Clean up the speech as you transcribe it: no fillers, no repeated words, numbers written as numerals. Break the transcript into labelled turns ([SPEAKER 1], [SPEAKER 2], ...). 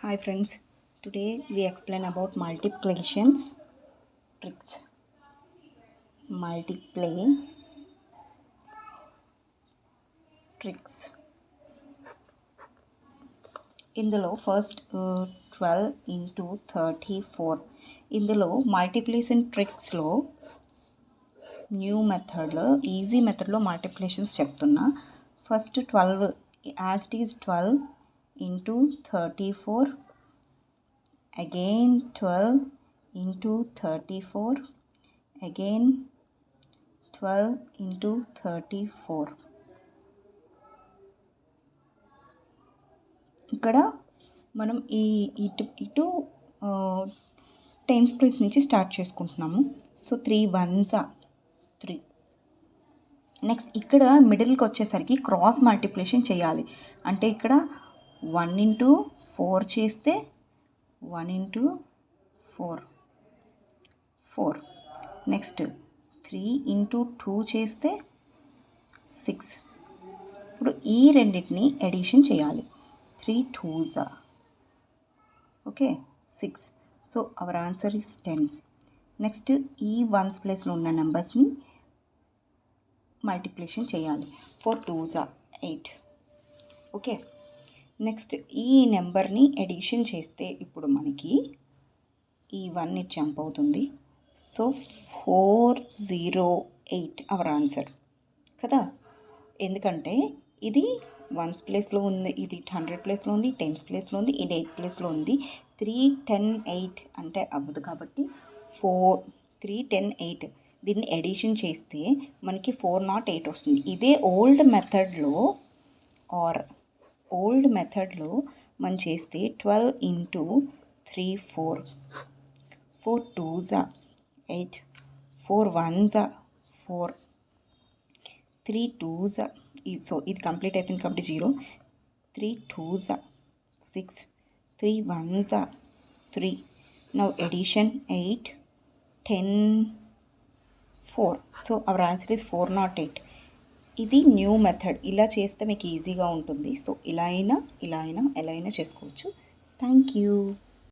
[SPEAKER 1] Hi friends, today we explain about multiplications tricks. Multiply tricks. ఇందులో first 12 into 34. ఇందులో multiplication ట్రిక్స్లో new మెథడ్లో easy మెథడ్లో multiplications చెప్తున్నా. First 12 as it is 12 into 34. Again 12 into 34, again 12 into 34. ఇక్కడ మనం ఇటు tens place నుంచి స్టార్ట్ చేసుకుంటున్నాము. So 3 1s 3. నెక్స్ట్ ఇక్కడ మిడిల్కి వచ్చేసరికి క్రాస్ మల్టిప్లికేషన్ చేయాలి. అంటే ఇక్కడ 1 into 4 చేస్తే 1 into 4 4. నెక్స్ట్ 3 into 2 చేస్తే 6. ఇప్పుడు ఈ రెండింటిని ఎడిషన్ చేయాలి. 3 2s okay 6. So our answer is 10. Next ఈ వన్స్ ప్లేస్లో ఉన్న నెంబర్స్ని మల్టిప్లికేషన్ చేయాలి. 4 2s 8. ఓకే నెక్స్ట్ ఈ నెంబర్ని ఎడిషన్ చేస్తే ఇప్పుడు మనకి ఈ 1 జంప్ అవుతుంది. సో 408 అవర్ ఆన్సర్ కదా. ఎందుకంటే ఇది వన్స్ ప్లేస్లో ఉంది, ఇది 100 ప్లేస్లో ఉంది, 10s ప్లేస్లో ఉంది, ఇది 8 ప్లేస్లో ఉంది. 3 10 8 అంటే అవ్వదు కాబట్టి 3 10 8 దీన్ని ఎడిషన్ చేస్తే మనకి 408 వస్తుంది. ఇదే ఓల్డ్ మెథడ్లో మనం చేస్తే 12 into 3 4 4 2s 8 4 1s 4 3 2s. So ఇది కంప్లీట్ అయిపోయింది కాబట్టి 0. 3 2s 6 3 1s 3. Now addition 8 10 4. So our answer is 408. ఇది న్యూ మెథడ్. ఇలా చేస్తే మీకు ఈజీగా ఉంటుంది. సో ఇలా అయినా ఎలా అయినా చేసుకోవచ్చు. Thank you.